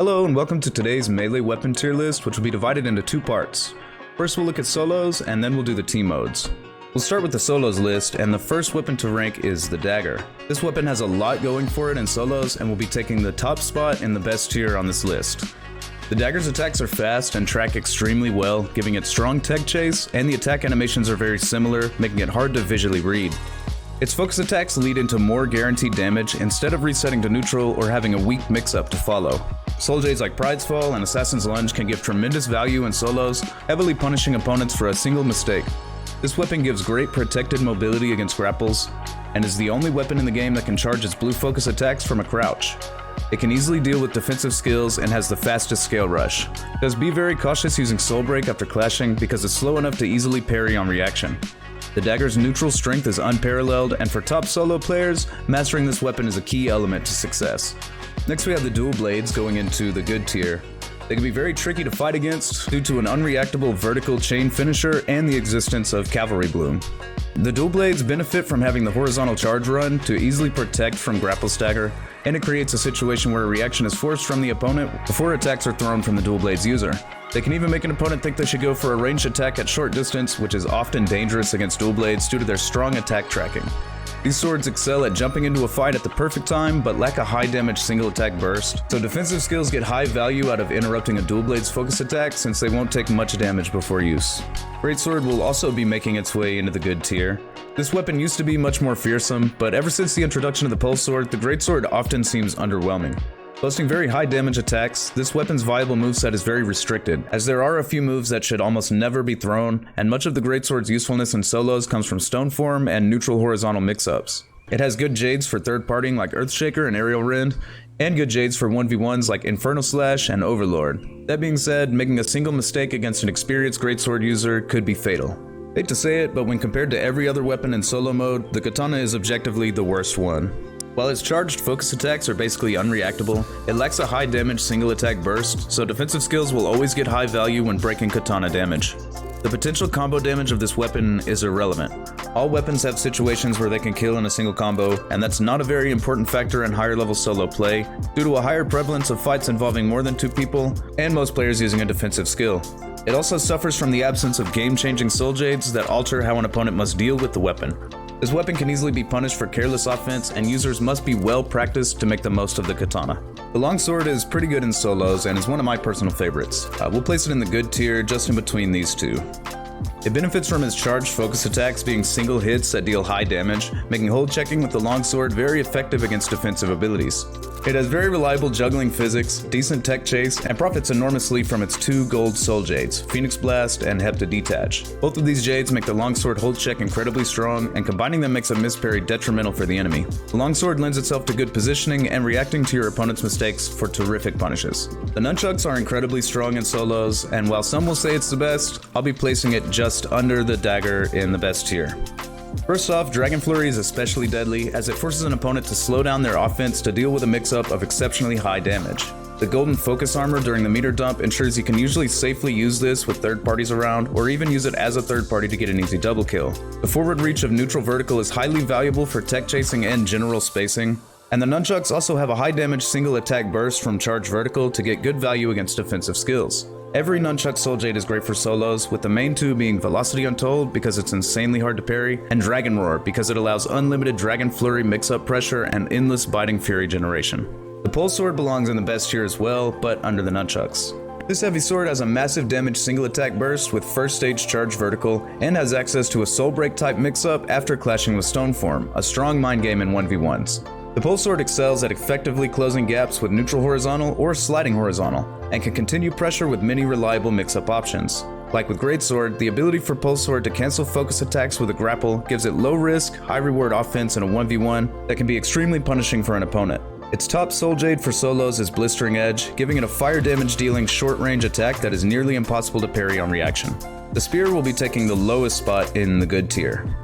Hello and welcome to today's melee weapon tier list, which will be divided into two parts. First we'll look at solos, and then we'll do the team modes. We'll start with the solos list, and the first weapon to rank is the dagger. This weapon has a lot going for it in solos, and will be taking the top spot in the best tier on this list. The dagger's attacks are fast and track extremely well, giving it strong tech chase, and the attack animations are very similar, making it hard to visually read. Its focus attacks lead into more guaranteed damage instead of resetting to neutral or having a weak mix-up to follow. Soul Jades like Pride's Fall and Assassin's Lunge can give tremendous value in solos, heavily punishing opponents for a single mistake. This weapon gives great protected mobility against grapples, and is the only weapon in the game that can charge its blue focus attacks from a crouch. It can easily deal with defensive skills and has the fastest scale rush. Just be very cautious using Soul Break after clashing because it's slow enough to easily parry on reaction. The dagger's neutral strength is unparalleled, and for top solo players, mastering this weapon is a key element to success. Next we have the dual blades going into the good tier. They can be very tricky to fight against due to an unreactable vertical chain finisher and the existence of cavalry bloom. The dual blades benefit from having the horizontal charge run to easily protect from grapple stagger, and it creates a situation where a reaction is forced from the opponent before attacks are thrown from the dual blades user. They can even make an opponent think they should go for a ranged attack at short distance, which is often dangerous against dual blades due to their strong attack tracking. These swords excel at jumping into a fight at the perfect time, but lack a high damage single attack burst, so defensive skills get high value out of interrupting a dual blade's focus attack since they won't take much damage before use. Greatsword will also be making its way into the good tier. This weapon used to be much more fearsome, but ever since the introduction of the pulse sword, the greatsword often seems underwhelming. Boasting very high damage attacks, this weapon's viable moveset is very restricted, as there are a few moves that should almost never be thrown, and much of the greatsword's usefulness in solos comes from stone form and neutral horizontal mix-ups. It has good jades for third partying like Earthshaker and Aerial Rend, and good jades for 1v1s like Infernal Slash and Overlord. That being said, making a single mistake against an experienced greatsword user could be fatal. Hate to say it, but when compared to every other weapon in solo mode, the katana is objectively the worst one. While its charged focus attacks are basically unreactable, it lacks a high damage single attack burst, so defensive skills will always get high value when breaking katana damage. The potential combo damage of this weapon is irrelevant. All weapons have situations where they can kill in a single combo, and that's not a very important factor in higher level solo play, due to a higher prevalence of fights involving more than two people, and most players using a defensive skill. It also suffers from the absence of game-changing soul jades that alter how an opponent must deal with the weapon. This weapon can easily be punished for careless offense, and users must be well practiced to make the most of the katana. The longsword is pretty good in solos and is one of my personal favorites. We'll place it in the good tier, just in between these two. It benefits from its charged focus attacks being single hits that deal high damage, making hold checking with the longsword very effective against defensive abilities. It has very reliable juggling physics, decent tech chase, and profits enormously from its two gold soul jades, Phoenix Blast and Hepta Detach. Both of these jades make the longsword hold check incredibly strong, and combining them makes a misparry detrimental for the enemy. The longsword lends itself to good positioning and reacting to your opponent's mistakes for terrific punishes. The nunchucks are incredibly strong in solos, and while some will say it's the best, I'll be placing it just under the dagger in the best tier. First off, Dragon Flurry is especially deadly, as it forces an opponent to slow down their offense to deal with a mix-up of exceptionally high damage. The golden focus armor during the meter dump ensures you can usually safely use this with third parties around, or even use it as a third party to get an easy double kill. The forward reach of neutral vertical is highly valuable for tech chasing and general spacing, and the nunchucks also have a high damage single attack burst from charged vertical to get good value against defensive skills. Every nunchuck soul jade is great for solos, with the main two being Velocity Untold because it's insanely hard to parry, and Dragon Roar because it allows unlimited Dragon Flurry mix-up pressure and endless biting fury generation. The pulse sword belongs in the best tier as well, but under the nunchucks. This heavy sword has a massive damage single attack burst with first stage charge vertical, and has access to a soul break type mix-up after clashing with stone form, a strong mind game in 1v1s. The pulse sword excels at effectively closing gaps with neutral horizontal or sliding horizontal, and can continue pressure with many reliable mix-up options. Like with Greatsword, the ability for Pulse Sword to cancel focus attacks with a grapple gives it low risk, high reward offense in a 1v1 that can be extremely punishing for an opponent. Its top soul jade for solos is Blistering Edge, giving it a fire damage dealing short range attack that is nearly impossible to parry on reaction. The spear will be taking the lowest spot in the good tier.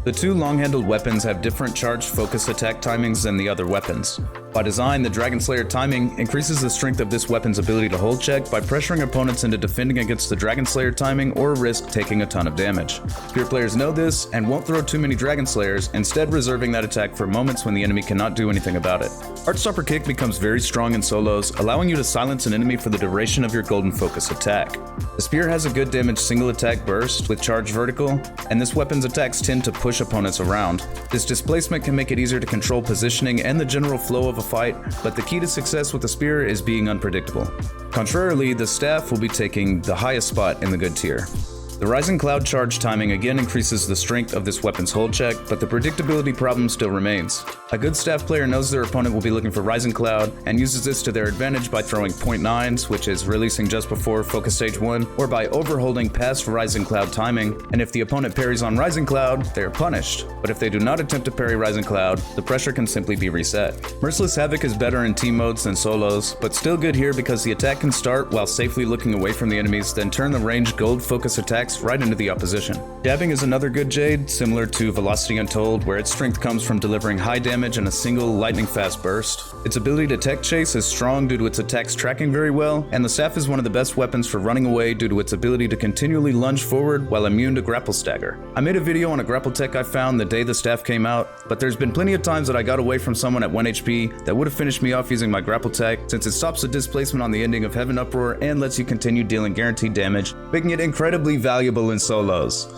The two long-handled weapons have different charged focus attack timings than the other weapons. By design, the Dragon Slayer timing increases the strength of this weapon's ability to hold check by pressuring opponents into defending against the Dragon Slayer timing or risk taking a ton of damage. Spear players know this and won't throw too many Dragon Slayers, instead reserving that attack for moments when the enemy cannot do anything about it. Heartstopper Kick becomes very strong in solos, allowing you to silence an enemy for the duration of your Golden Focus attack. The Spear has a good damage single attack burst with charged vertical, and this weapon's attacks tend to push opponents around. This displacement can make it easier to control positioning and the general flow of a fight, but the key to success with the Spear is being unpredictable. Contrarily, the Staff will be taking the highest spot in the good tier. The Rising Cloud charge timing again increases the strength of this weapon's hold check, but the predictability problem still remains. A good Staff player knows their opponent will be looking for Rising Cloud and uses this to their advantage by throwing point 9s, which is releasing just before Focus Stage 1, or by overholding past Rising Cloud timing, and if the opponent parries on Rising Cloud, they are punished. But if they do not attempt to parry Rising Cloud, the pressure can simply be reset. Merciless Havoc is better in team modes than solos, but still good here because the attack can start while safely looking away from the enemies, then turn the ranged gold focus attacks right into the opposition. Jabbing is another good Jade, similar to Velocity Untold, where its strength comes from delivering high damage in a single lightning fast burst. Its ability to tech chase is strong due to its attacks tracking very well, and the Staff is one of the best weapons for running away due to its ability to continually lunge forward while immune to grapple stagger. I made a video on a grapple tech I found the day the Staff came out, but there's been plenty of times that I got away from someone at 1 HP that would have finished me off using my grapple tech, since it stops the displacement on the ending of Heaven Uproar and lets you continue dealing guaranteed damage, making it incredibly valuable in solos.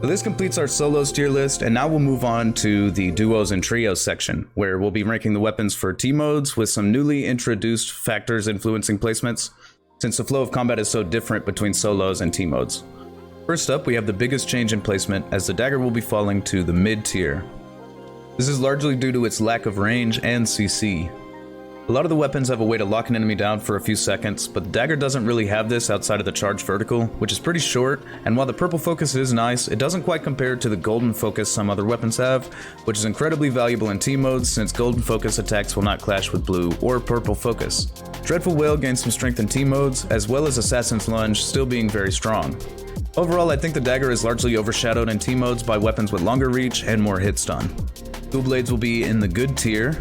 So this completes our solos tier list, and now we'll move on to the duos and trios section, where we'll be ranking the weapons for team modes with some newly introduced factors influencing placements, since the flow of combat is so different between solos and team modes. First up, we have the biggest change in placement, as the dagger will be falling to the mid tier. This is largely due to its lack of range and CC. A lot of the weapons have a way to lock an enemy down for a few seconds, but the dagger doesn't really have this outside of the charged vertical, which is pretty short, and while the purple focus is nice, it doesn't quite compare to the golden focus some other weapons have, which is incredibly valuable in team modes since golden focus attacks will not clash with blue or purple focus. Dreadful Wail gains some strength in team modes, as well as Assassin's Lunge still being very strong. Overall, I think the dagger is largely overshadowed in team modes by weapons with longer reach and more hit stun. Dual blades will be in the good tier.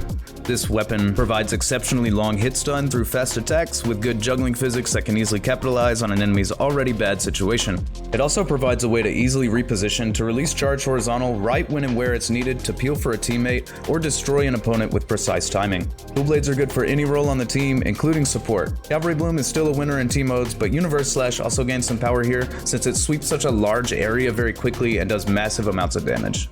This weapon provides exceptionally long hit stun through fast attacks with good juggling physics that can easily capitalize on an enemy's already bad situation. It also provides a way to easily reposition to release charge horizontal right when and where it's needed to peel for a teammate or destroy an opponent with precise timing. Dual blades are good for any role on the team, including support. Cavalry Bloom is still a winner in team modes, but Universe Slash also gains some power here since it sweeps such a large area very quickly and does massive amounts of damage.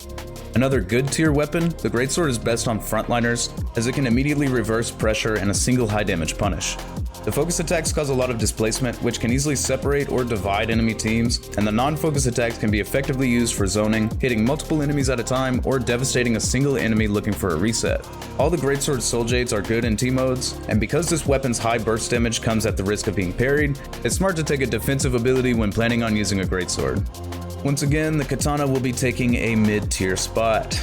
Another good tier weapon, the Greatsword is best on frontliners, as it can immediately reverse pressure and a single high damage punish. The focus attacks cause a lot of displacement, which can easily separate or divide enemy teams, and the non-focus attacks can be effectively used for zoning, hitting multiple enemies at a time, or devastating a single enemy looking for a reset. All the Greatsword Soul Jades are good in team modes, and because this weapon's high burst damage comes at the risk of being parried, it's smart to take a defensive ability when planning on using a Greatsword. Once again, the Katana will be taking a mid-tier spot.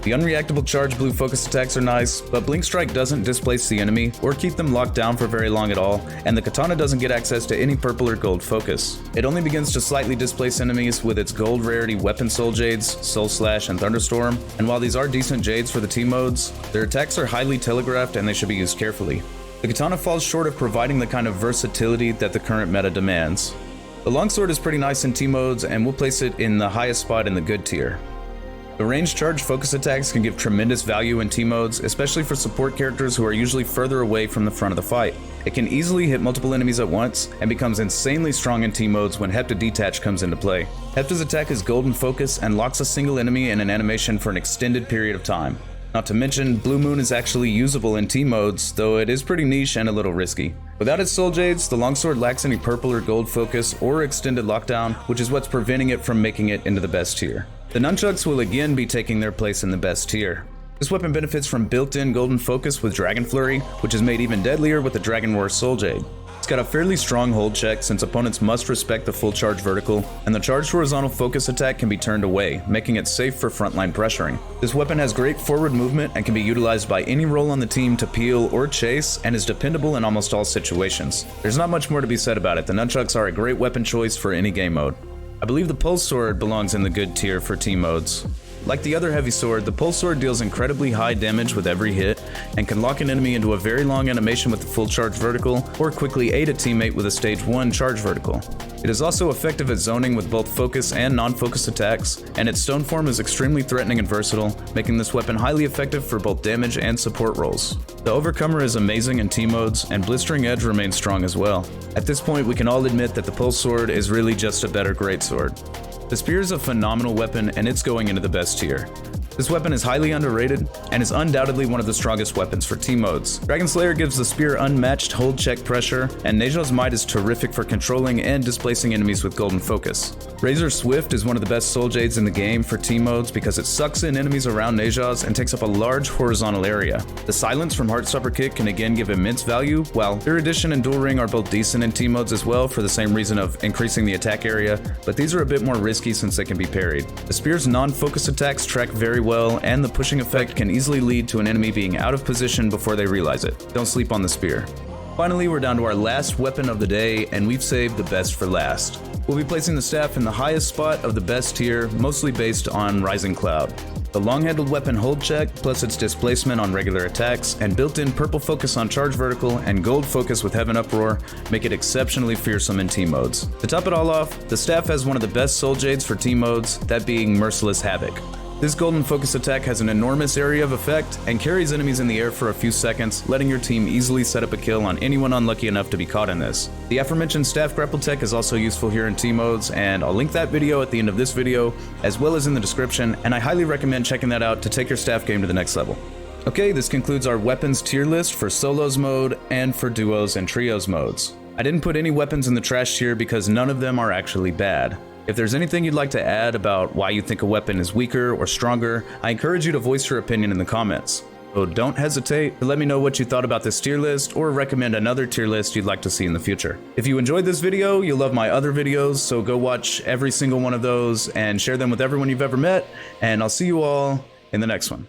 The unreactable charge blue focus attacks are nice, but Blink Strike doesn't displace the enemy or keep them locked down for very long at all, and the Katana doesn't get access to any purple or gold focus. It only begins to slightly displace enemies with its gold rarity weapon Soul Jades, Soul Slash, and Thunderstorm, and while these are decent Jades for the team modes, their attacks are highly telegraphed and they should be used carefully. The Katana falls short of providing the kind of versatility that the current meta demands. The Longsword is pretty nice in team modes, and we'll place it in the highest spot in the good tier. The ranged charge focus attacks can give tremendous value in team modes, especially for support characters who are usually further away from the front of the fight. It can easily hit multiple enemies at once, and becomes insanely strong in team modes when Hepta Detach comes into play. Hepta's attack is golden focus and locks a single enemy in an animation for an extended period of time. Not to mention, Blue Moon is actually usable in team modes, though it is pretty niche and a little risky. Without its Soul Jades, the Longsword lacks any purple or gold focus or extended lockdown, which is what's preventing it from making it into the best tier. The Nunchucks will again be taking their place in the best tier. This weapon benefits from built-in golden focus with Dragon Flurry, which is made even deadlier with the Dragon War Soul Jade. It's got a fairly strong hold check since opponents must respect the full charge vertical, and the charged horizontal focus attack can be turned away, making it safe for frontline pressuring. This weapon has great forward movement and can be utilized by any role on the team to peel or chase, and is dependable in almost all situations. There's not much more to be said about it. The Nunchucks are a great weapon choice for any game mode. I believe the Pulse Sword belongs in the good tier for team modes. Like the other heavy sword, the pulse sword deals incredibly high damage with every hit, and can lock an enemy into a very long animation with the full charge vertical, or quickly aid a teammate with a stage 1 charge vertical. It is also effective at zoning with both focus and non-focus attacks, and its stone form is extremely threatening and versatile, making this weapon highly effective for both damage and support roles. The Overcomer is amazing in team modes, and Blistering Edge remains strong as well. At this point, we can all admit that the pulse sword is really just a better greatsword. The spear is a phenomenal weapon, and it's going into the best tier. This weapon is highly underrated, and is undoubtedly one of the strongest weapons for team modes. Dragon Slayer gives the spear unmatched hold check pressure, and Neja's Might is terrific for controlling and displacing enemies with golden focus. Razor Swift is one of the best soul jades in the game for team modes because it sucks in enemies around Neja's and takes up a large horizontal area. The silence from Heartstopper Kick can again give immense value, while Erudition and Dual Ring are both decent in team modes as well for the same reason of increasing the attack area, but these are a bit more risky since they can be parried. The spear's non-focus attacks track very well, and the pushing effect can easily lead to an enemy being out of position before they realize it. Don't sleep on the spear. Finally, we're down to our last weapon of the day, and we've saved the best for last. We'll be placing the staff in the highest spot of the best tier, mostly based on Rising Cloud. The long-handled weapon hold check, plus its displacement on regular attacks, and built-in purple focus on charge vertical and gold focus with Heaven Uproar make it exceptionally fearsome in team modes. To top it all off, the staff has one of the best soul jades for team modes, that being Merciless Havoc. This golden focus attack has an enormous area of effect and carries enemies in the air for a few seconds, letting your team easily set up a kill on anyone unlucky enough to be caught in this. The aforementioned staff grapple tech is also useful here in team modes, and I'll link that video at the end of this video, as well as in the description, and I highly recommend checking that out to take your staff game to the next level. Okay, this concludes our weapons tier list for solos mode and for duos and trios modes. I didn't put any weapons in the trash tier because none of them are actually bad. If there's anything you'd like to add about why you think a weapon is weaker or stronger, I encourage you to voice your opinion in the comments. So don't hesitate to let me know what you thought about this tier list or recommend another tier list you'd like to see in the future. If you enjoyed this video, you'll love my other videos, so go watch every single one of those and share them with everyone you've ever met, and I'll see you all in the next one.